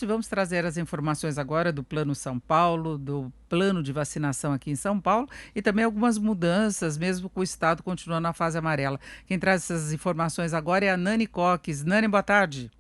Vamos trazer as informações agora do Plano São Paulo, do plano de vacinação aqui em São Paulo e também algumas mudanças, mesmo com o estado continuando na fase amarela. Quem traz essas informações agora é a Nani Coques. Nani, boa tarde.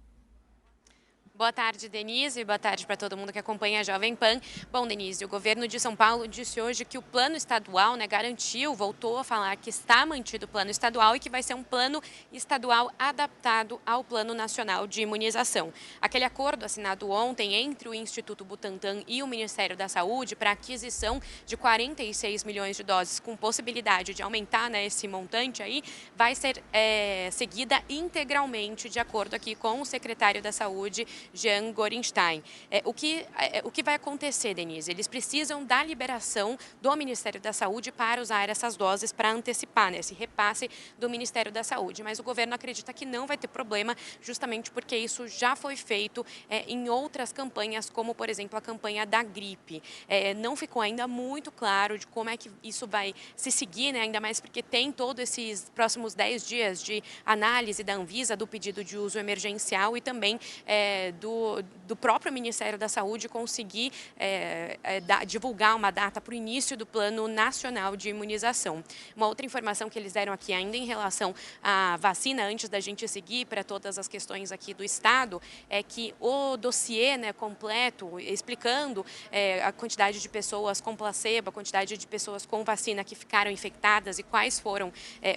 Boa tarde, Denise. Boa tarde para todo mundo que acompanha a Jovem Pan. Bom, Denise, o governo de São Paulo disse hoje que o plano estadual, garantiu, voltou a falar que está mantido o plano estadual e que vai ser um plano estadual adaptado ao Plano Nacional de Imunização. Aquele acordo assinado ontem entre o Instituto Butantan e o Ministério da Saúde para aquisição de 46 milhões de doses, com possibilidade de aumentar esse montante aí, vai ser seguida integralmente de acordo aqui com o secretário da Saúde, Jean Gorenstein. O que vai acontecer, Denise? Eles precisam da liberação do Ministério da Saúde para usar essas doses para antecipar esse repasse do Ministério da Saúde. Mas o governo acredita que não vai ter problema, justamente porque isso já foi feito em outras campanhas, como, por exemplo, a campanha da gripe. Não ficou ainda muito claro de como é que isso vai se seguir, ainda mais porque tem todos esses próximos 10 dias de análise da Anvisa do pedido de uso emergencial e também do próprio Ministério da Saúde conseguir divulgar uma data para o início do Plano Nacional de Imunização. Uma outra informação que eles deram aqui ainda em relação à vacina, antes da gente seguir para todas as questões aqui do Estado, é que o dossiê completo, explicando a quantidade de pessoas com placebo, a quantidade de pessoas com vacina que ficaram infectadas e quais foram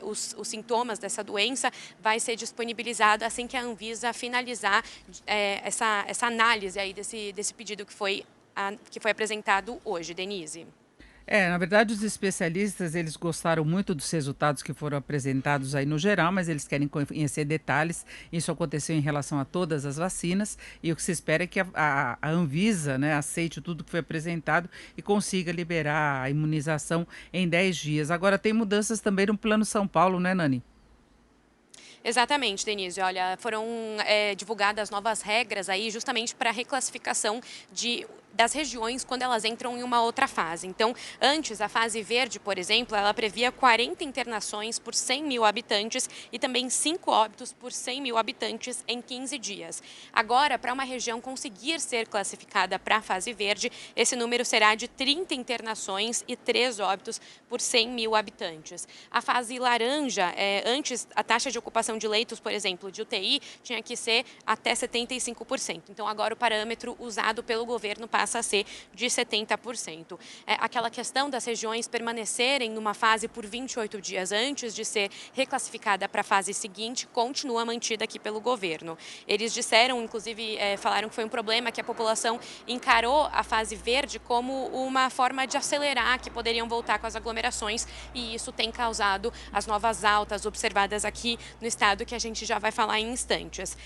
os sintomas dessa doença, vai ser disponibilizado assim que a Anvisa finalizar essa análise aí desse pedido que foi apresentado hoje, Denise. Na verdade, os especialistas, eles gostaram muito dos resultados que foram apresentados aí no geral, mas eles querem conhecer detalhes. Isso aconteceu em relação a todas as vacinas e o que se espera é que a Anvisa, né, aceite tudo que foi apresentado e consiga liberar a imunização em 10 dias. Agora, tem mudanças também no Plano São Paulo, né, Nani? Exatamente, Denise. Olha, foram divulgadas novas regras aí justamente para a reclassificação das regiões quando elas entram em uma outra fase. Então, antes, a fase verde, por exemplo, ela previa 40 internações por 100 mil habitantes e também 5 óbitos por 100 mil habitantes em 15 dias. Agora, para uma região conseguir ser classificada para a fase verde, esse número será de 30 internações e 3 óbitos por 100 mil habitantes. A fase laranja, antes, a taxa de ocupação de leitos, por exemplo, de UTI, tinha que ser até 75%. Então, agora o parâmetro usado pelo governo passa a ser de 70%. Aquela questão das regiões permanecerem numa fase por 28 dias antes de ser reclassificada para a fase seguinte continua mantida aqui pelo governo. Eles disseram, inclusive, falaram que foi um problema que a população encarou a fase verde como uma forma de acelerar, que poderiam voltar com as aglomerações, e isso tem causado as novas altas observadas aqui no estado, que a gente já vai falar em instantes.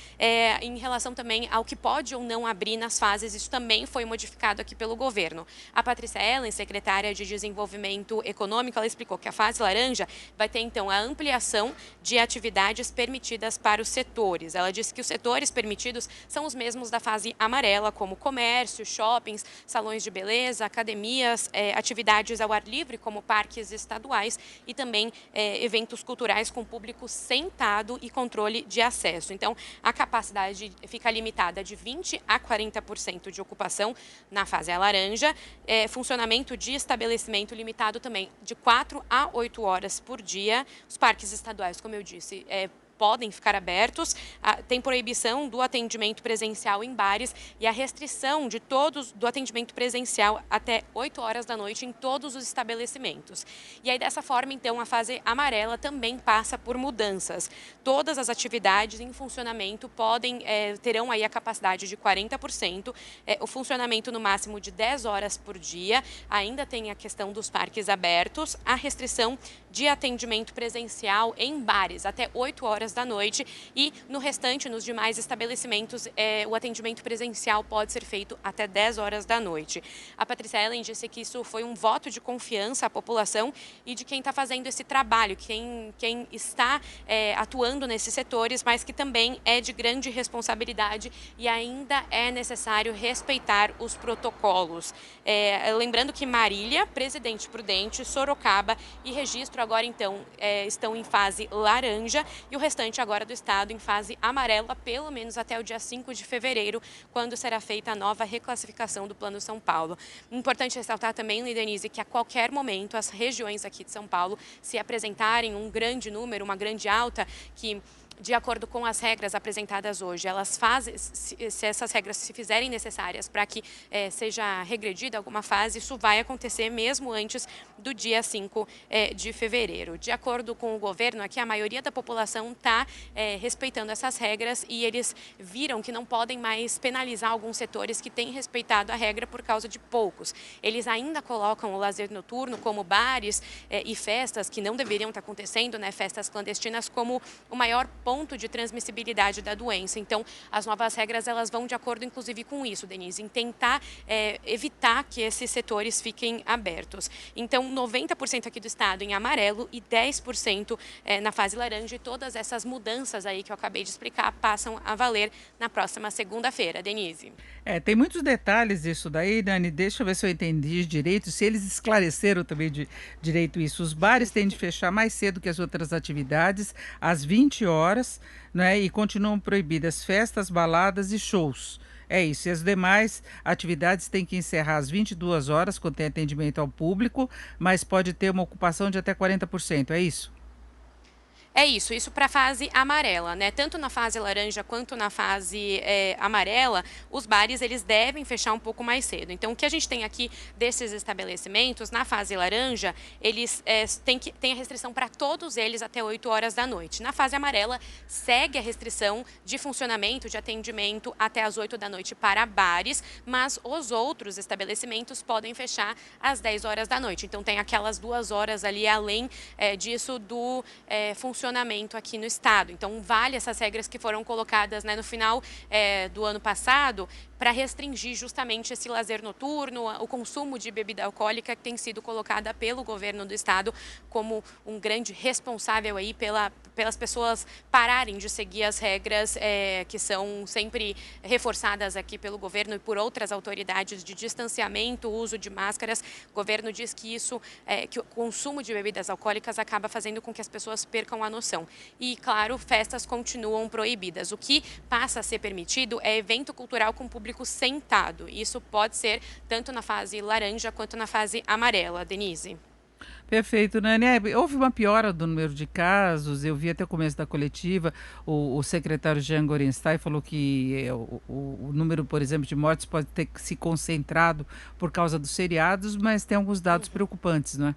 Em relação também ao que pode ou não abrir nas fases, isso também foi modificado aqui pelo governo. A Patrícia Ellen, secretária de Desenvolvimento Econômico, ela explicou que a fase laranja vai ter, então, a ampliação de atividades permitidas para os setores. Ela disse que os setores permitidos são os mesmos da fase amarela, como comércio, shoppings, salões de beleza, academias, atividades ao ar livre, como parques estaduais e também eventos culturais com público sentado e controle de acesso. Então, a capacidade fica limitada de 20% a 40% de ocupação na fase laranja, funcionamento de estabelecimento limitado também de 4 a 8 horas por dia. Os parques estaduais, como eu disse, podem ficar abertos, tem proibição do atendimento presencial em bares e a restrição do atendimento presencial até 8 horas da noite em todos os estabelecimentos. E aí, dessa forma, então, a fase amarela também passa por mudanças. Todas as atividades em funcionamento terão aí a capacidade de 40%, o funcionamento no máximo de 10 horas por dia, ainda tem a questão dos parques abertos, a restrição de atendimento presencial em bares até 8 horas da noite e no restante, nos demais estabelecimentos, o atendimento presencial pode ser feito até 10 horas da noite. A Patrícia Ellen disse que isso foi um voto de confiança à população e de quem está fazendo esse trabalho, quem está atuando nesses setores, mas que também é de grande responsabilidade e ainda é necessário respeitar os protocolos. Lembrando que Marília, Presidente Prudente, Sorocaba e Registro agora, então, estão em fase laranja e o restante restante agora do estado em fase amarela, pelo menos até o dia 5 de fevereiro, quando será feita a nova reclassificação do Plano São Paulo. Importante ressaltar também, Denise, que a qualquer momento as regiões aqui de São Paulo, se apresentarem um grande número, uma grande alta, que de acordo com as regras apresentadas hoje, elas fazem, se essas regras se fizerem necessárias para que seja regredida alguma fase, isso vai acontecer mesmo antes do dia 5 de fevereiro. De acordo com o governo, aqui a maioria da população está respeitando essas regras e eles viram que não podem mais penalizar alguns setores que têm respeitado a regra por causa de poucos. Eles ainda colocam o lazer noturno, como bares e festas que não deveriam estar acontecendo, né, festas clandestinas, como o maior ponto de transmissibilidade da doença. Então, as novas regras elas vão de acordo, inclusive, com isso, Denise, em tentar evitar que esses setores fiquem abertos. Então, 90% aqui do estado em amarelo e 10% na fase laranja, e todas essas mudanças aí que eu acabei de explicar passam a valer na próxima segunda-feira, Denise. Tem muitos detalhes isso daí, Dani. Deixa eu ver se eu entendi direito, se eles esclareceram também direito isso. Os bares têm de fechar mais cedo que as outras atividades, às 20 horas, né? E continuam proibidas festas, baladas e shows. É isso. E as demais atividades têm que encerrar às 22 horas, quando tem atendimento ao público, mas pode ter uma ocupação de até 40%. É isso? É isso para a fase amarela, né? Tanto na fase laranja quanto na fase amarela, os bares eles devem fechar um pouco mais cedo. Então, o que a gente tem aqui desses estabelecimentos, na fase laranja, eles têm a restrição para todos eles até 8 horas da noite. Na fase amarela, segue a restrição de funcionamento, de atendimento até as 8 da noite para bares, mas os outros estabelecimentos podem fechar às 10 horas da noite. Então, tem aquelas 2 horas ali além disso do funcionamento aqui no estado. Então, vale essas regras que foram colocadas, né, no final do ano passado, para restringir justamente esse lazer noturno, o consumo de bebida alcoólica, que tem sido colocada pelo governo do estado como um grande responsável aí pelas pessoas pararem de seguir as regras que são sempre reforçadas aqui pelo governo e por outras autoridades de distanciamento, uso de máscaras. O governo diz que isso, que o consumo de bebidas alcoólicas acaba fazendo com que as pessoas percam a noção. E, claro, festas continuam proibidas. O que passa a ser permitido é evento cultural com público sentado. Isso pode ser tanto na fase laranja quanto na fase amarela, Denise. Perfeito, Nani. Houve uma piora do número de casos. Eu vi até o começo da coletiva, o secretário Jean Gorenstein falou que o número, por exemplo, de mortes pode ter se concentrado por causa dos feriados, mas tem alguns dados preocupantes, não é?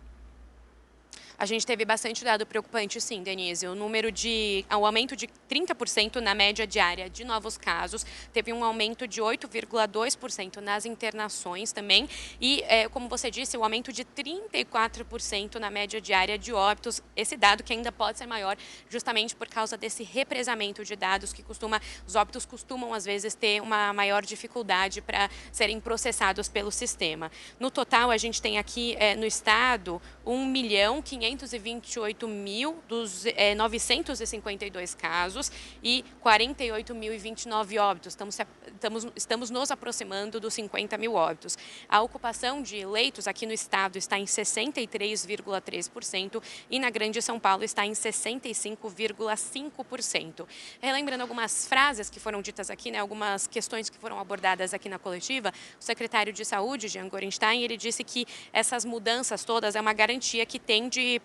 A gente teve bastante dado preocupante, sim, Denise. O aumento de 30% na média diária de novos casos, teve um aumento de 8,2% nas internações também e, como você disse, o aumento de 34% na média diária de óbitos. Esse dado que ainda pode ser maior justamente por causa desse represamento de dados que os óbitos costumam, às vezes, ter uma maior dificuldade para serem processados pelo sistema. No total, a gente tem aqui no estado 1.528.000 dos 952 casos e 48.029 óbitos. Estamos nos aproximando dos 50 mil óbitos. A ocupação de leitos aqui no estado está em 63,3% e na Grande São Paulo está em 65,5%. Relembrando algumas frases que foram ditas aqui, né, algumas questões que foram abordadas aqui na coletiva, o secretário de Saúde, Jean Gorenstein, ele disse que essas mudanças todas é uma garantia que tem de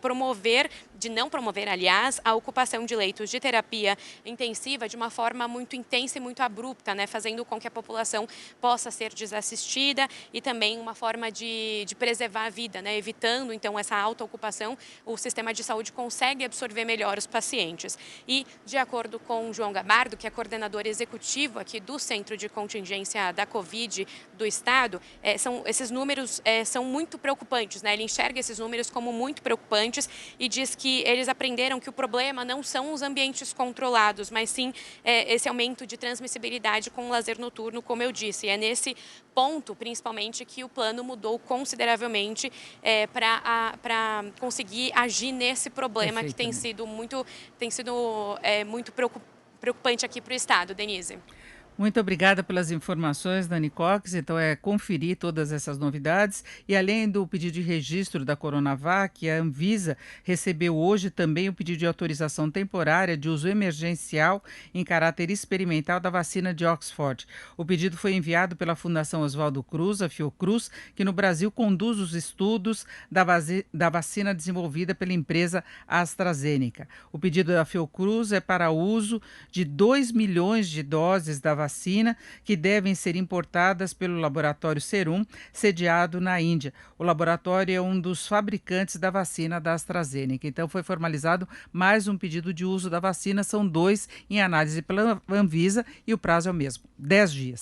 não promover, aliás, a ocupação de leitos de terapia intensiva de uma forma muito intensa e muito abrupta, né, fazendo com que a população possa ser desassistida e também uma forma de preservar a vida, né, evitando, então, essa alta ocupação, o sistema de saúde consegue absorver melhor os pacientes. E, de acordo com João Gabardo, que é coordenador executivo aqui do Centro de Contingência da Covid do Estado, esses números são muito preocupantes, né, ele enxerga esses números como muito preocupantes e diz que eles aprenderam que o problema não são os ambientes controlados, mas sim esse aumento de transmissibilidade com o lazer noturno, como eu disse. É nesse ponto, principalmente, que o plano mudou consideravelmente para conseguir agir nesse problema que tem sido muito preocupante aqui para o estado, Denise. Muito obrigada pelas informações, Dani Cox. Então, é conferir todas essas novidades. E além do pedido de registro da Coronavac, a Anvisa recebeu hoje também o pedido de autorização temporária de uso emergencial em caráter experimental da vacina de Oxford. O pedido foi enviado pela Fundação Oswaldo Cruz, a Fiocruz, que no Brasil conduz os estudos da vacina desenvolvida pela empresa AstraZeneca. O pedido da Fiocruz é para o uso de 2 milhões de doses da vacina que devem ser importadas pelo laboratório Serum, sediado na Índia. O laboratório é um dos fabricantes da vacina da AstraZeneca. Então, foi formalizado mais um pedido de uso da vacina. São dois em análise pela Anvisa e o prazo é o mesmo, 10 dias.